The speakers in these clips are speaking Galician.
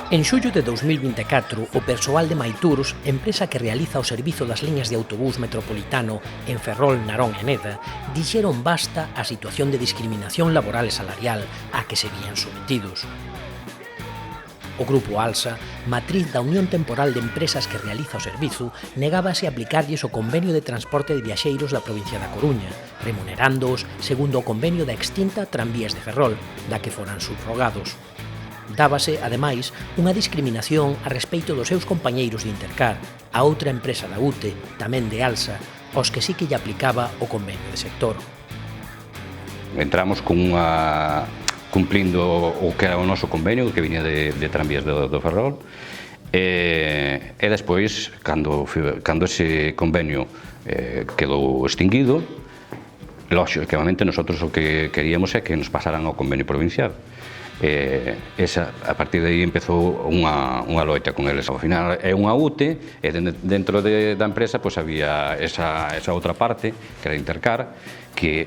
En xullo de 2024, o persoal de Maitours, empresa que realiza o servizo das liñas de autobús metropolitano en Ferrol, Narón e Neda, dixeron basta á situación de discriminación laboral e salarial a que se vían sometidos. O Grupo Alsa, matriz da Unión Temporal de Empresas que realiza o servizo, negábase a aplicarlles o convenio de transporte de viaxeiros da provincia da Coruña, remunerándoos segundo o convenio da extinta Tranvías de Ferrol, da que foran subrogados. Dábase, ademais, unha discriminación a respeito dos seus compañeiros de Intercar, a outra empresa da UTE, tamén de Alsa, aos que sí que lle aplicaba o convenio de sector. Entramos cumplindo o que era o noso convenio, que viña de Tranvías do Ferrol, e despois, cando ese convenio quedou extinguido, lóxicamente, nosotros o que queríamos é que nos pasaran ao convenio provincial. A partir de aí empezou unha loita con eles. Ao final é unha UTE e dentro da empresa había esa outra parte que era Intercar, que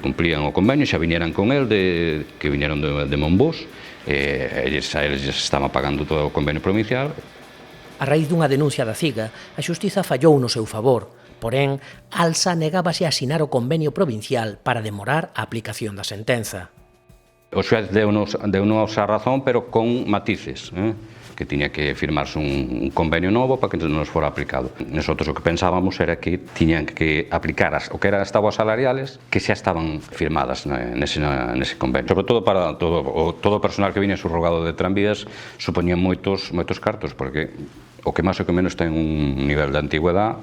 cumplían o convenio, xa viñeran con el, que viñeron de Monbós, eles estaban pagando todo o convenio provincial. A raíz dunha denuncia da CIGA, a xustiza fallou no seu favor, porén, Alsa negábase a asinar o convenio provincial para demorar a aplicación da sentenza. O xuez deu-nos a razón, pero con matices, que tiña que firmarse un convenio novo para que nos fora aplicado. Nosotros o que pensábamos era que tiñan que aplicar o que eran as tabuas salariales que xa estaban firmadas nese convenio. Sobre todo para todo o personal que viña subrogado de Tranvías supoñían moitos cartos, porque o que máis ou que menos ten un nivel de antigüedade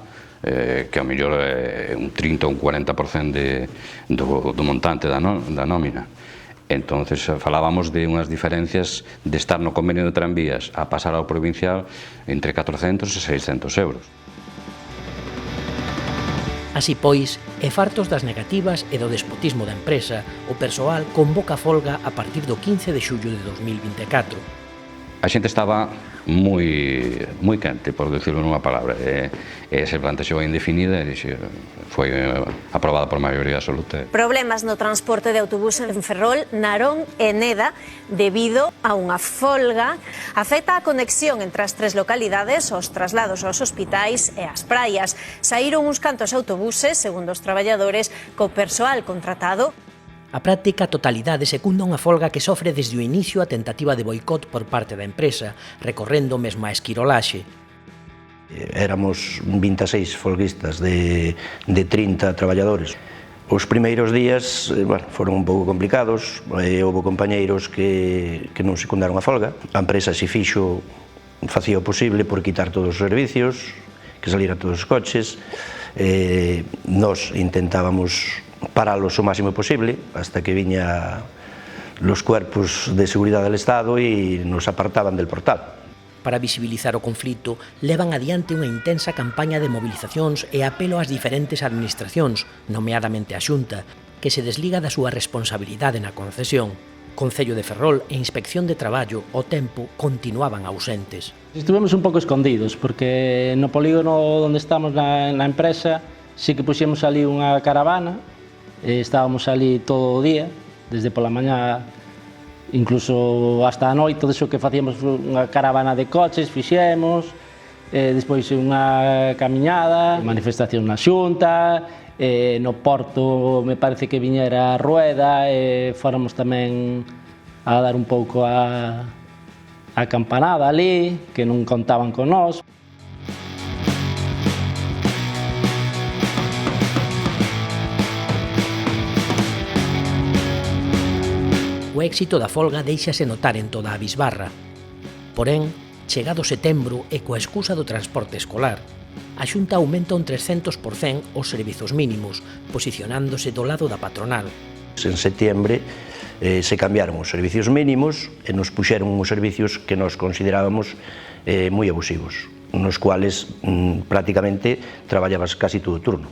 que ao mellor é un 30 ou un 40% do montante da nómina. Entonces falábamos de unhas diferencias de estar no convenio de Tranvías a pasar ao provincial entre 400 e 600 euros. Así pois, e fartos das negativas e do despotismo da empresa, o persoal convoca folga a partir do 15 de xullo de 2024. A xente estaba moi quente, por decirlo nunha palabra, e se plantexou indefinida e foi aprobada por maioría absoluta. Problemas no transporte de autobús en Ferrol, Narón e Neda debido a unha folga afecta a conexión entre as tres localidades, os traslados aos hospitais e as praias. Saíron uns cantos autobuses, segundo os traballadores, co persoal contratado. A práctica totalidade secunda unha folga que sofre desde o inicio a tentativa de boicot por parte da empresa, recorrendo mesmo a esquirolaxe. Éramos 26 folguistas de 30 traballadores. Os primeiros días foron un pouco complicados, houve compañeiros que non secundaron a folga. A empresa se fixo, facía o posible por quitar todos os servicios, que saliran todos os coches. Nos intentábamos paralos o máximo posible, hasta que viña los cuerpos de seguridad del Estado e nos apartaban del portal. Para visibilizar o conflito, levan adiante unha intensa campaña de movilizacións e apelo ás diferentes administracións, nomeadamente a Xunta, que se desliga da súa responsabilidade na concesión. Concello de Ferrol e Inspección de Traballo, ao tempo, continuaban ausentes. Estuvemos un pouco escondidos, porque no polígono onde estamos na empresa sí que puxemos ali unha caravana. Estábamos ali todo o día, desde pola mañá, incluso hasta a noite, todo iso que facíamos unha caravana de coches, fixemos, despois unha camiñada, manifestación na Xunta, no Porto me parece que viñera a Rueda, fóramos tamén a dar un pouco a campanada ali, que non contaban con nós. O éxito da folga deixase notar en toda a bisbarra. Porén, chegado setembro e coa excusa do transporte escolar, a Xunta aumenta un 300% os servizos mínimos, posicionándose do lado da patronal. En setiembre se cambiaron os servicios mínimos e nos puxeron os servicios que nos considerábamos moi abusivos, nos cuales prácticamente traballabas casi todo o turno.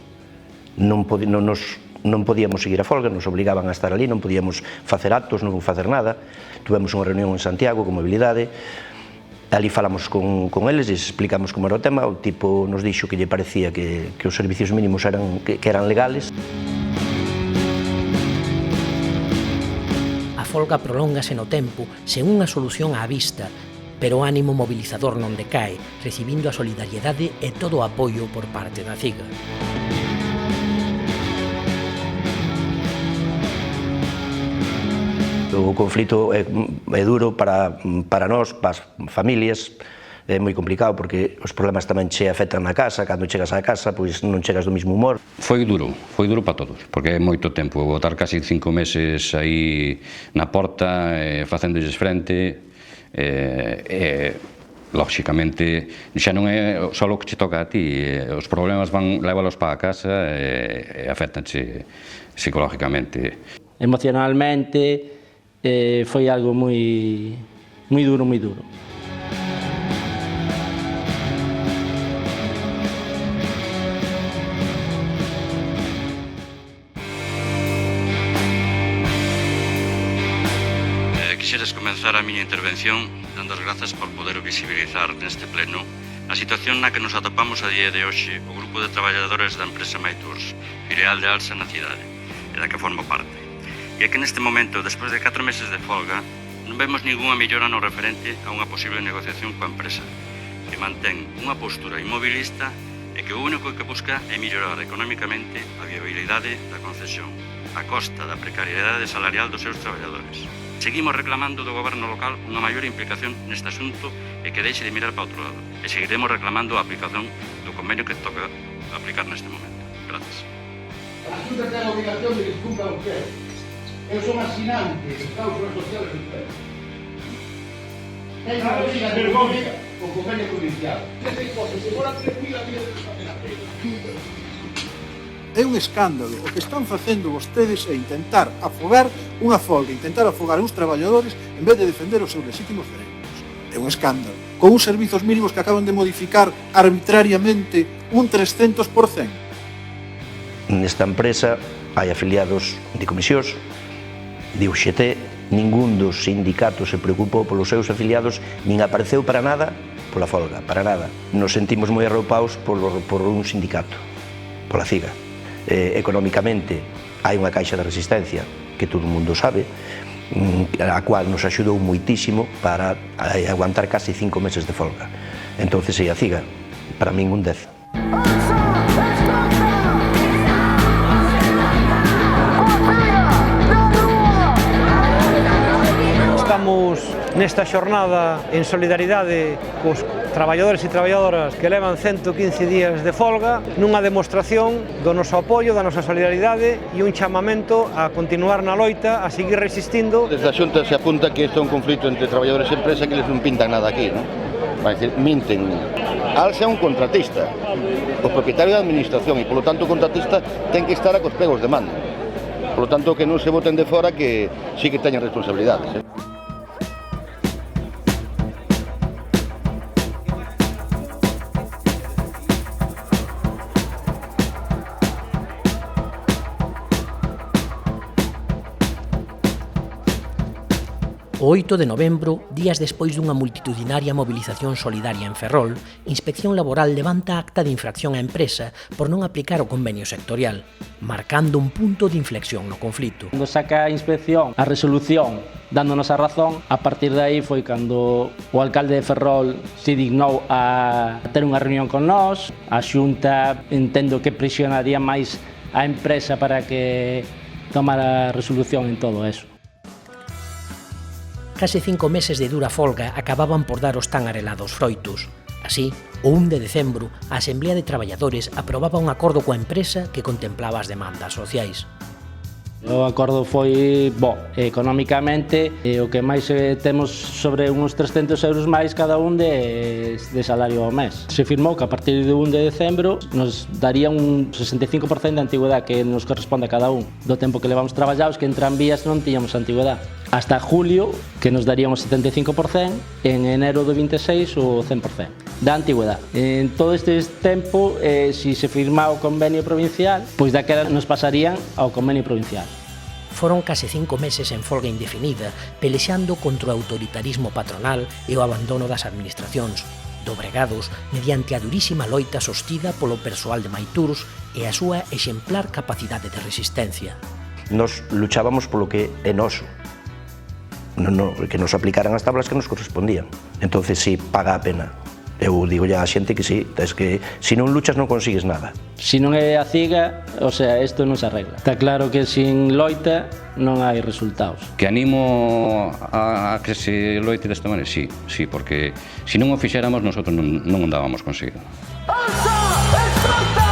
Non podíamos seguir a folga, nos obligaban a estar ali, non podíamos facer actos, non facer nada. Tuvemos unha reunión en Santiago con mobilidade, ali falamos con eles e explicamos como era o tema. O tipo nos dixo que lle parecía que os servicios mínimos eran legales. A folga prolóngase no tempo sen unha solución á vista, pero o ánimo mobilizador non decae, recibindo a solidariedade e todo o apoio por parte da CIGA. O conflito é duro para nós, para as familias, é moi complicado porque os problemas tamén che afectan na casa, cando chegas á casa pois non chegas do mesmo humor. Foi duro para todos, porque é moito tempo, botar casi 5 meses aí na porta, facéndolles frente, lóxicamente xa non é só o que che toca a ti, os problemas van lévalos para a casa e afectanche psicológicamente. Emocionalmente foi algo moi duro, moi duro. Quixeres comenzar a miña intervención dando as grazas por poder visibilizar neste pleno a situación na que nos atopamos a día de hoxe o grupo de traballadores da empresa MyTours, filial de Alsa na cidade, e da que formo parte. E é que neste momento, despois de 4 meses de folga, non vemos ningunha mellora no referente a unha posible negociación coa empresa, que mantén unha postura inmobilista e que o único que busca é mellorar económicamente a viabilidade da concesión, a costa da precariedade salarial dos seus traballadores. Seguimos reclamando do goberno local unha maior implicación neste asunto e que deixe de mirar para outro lado. E seguiremos reclamando a aplicación do convenio que toca aplicar neste momento. Gracias. A Xunta ten a obrigación de que cumpra o que é. Eu son asinante de cláusulas sociales do emprego. Ten a obrigación o convenio provincial. Neste coste, se fora tranquila a vida de É un escándalo o que están facendo vostedes é intentar afogar unha folga, intentar afogar uns traballadores en vez de defender os seus legítimos dereitos. É un escándalo. Con uns servizos mínimos que acaban de modificar arbitrariamente un 300%. Nesta empresa hai afiliados de comisións, de UGT, ningún dos sindicatos se preocupou polos seus afiliados, nin apareceu para nada pola folga, para nada. Nos sentimos moi arroupados por un sindicato, pola CIGA. Económicamente hai unha caixa de resistencia que todo o mundo sabe, a cual nos axudou moitísimo para aguantar casi 5 meses de folga. Entonces, a CIGA, para min un 10. Estamos nesta xornada en solidaridade cos traballadores e traballadoras que levan 115 días de folga, nunha demostración do noso apoio, da nosa solidaridade e un chamamento a continuar na loita, a seguir resistindo. Desde a Xunta se apunta que isto é un conflito entre traballadores e empresa que les non pintan nada aquí, non? Vai dicir, minten. Alsa é un contratista, o propietario da administración e, polo tanto, o contratista ten que estar a cos pegos de mando. Polo tanto, que non se voten de fora que sí que teñen responsabilidades. O 8 de novembro, días despois dunha multitudinaria mobilización solidaria en Ferrol, Inspección Laboral levanta acta de infracción á empresa por non aplicar o convenio sectorial, marcando un punto de inflexión no conflito. Cando saca a inspección a resolución dándonos a razón, a partir de aí foi cando o alcalde de Ferrol se dignou a ter unha reunión con nós, a Xunta entendo que presionaría máis a empresa para que tomara resolución en todo eso. Case 5 meses de dura folga acababan por dar os tan arelados froitos. Así, o 1 de decembro, a Asamblea de Traballadores aprobaba un acordo coa empresa que contemplaba as demandas sociais. O acordo foi bo, económicamente, o que máis temos sobre uns 300 euros máis cada un de salario ao mes. Se firmou que a partir do 1 de decembro nos daría un 65% de antigüedade que nos corresponde a cada un. Do tempo que levamos traballados, que en tranvías non tiñamos antigüedade. Hasta julio, que nos daría un 75%, en enero do 26 o 100% da antigüedade. En todo este tempo, se se firma o convenio provincial, pois daquela nos pasarían ao convenio provincial. Foron case 5 meses en folga indefinida, pelexando contra o autoritarismo patronal e o abandono das administracións, dobregados mediante a durísima loita sostida polo persoal de MyTours e a súa exemplar capacidade de resistencia. Nos luchábamos polo que é noso. que nos aplicaran as tablas que nos correspondían. Entonces sí, paga a pena. Eu digo ya a xente que sí, es que se non luchas non consigues nada. Se non é a ciga, o sea, isto non se arregla. Está claro que sin loita non hai resultados. Que animo a que se loite desta maneira? Sí, porque se non o fixéramos, nosotros non andábamos consigo. ¡Alza! ¡Exalta!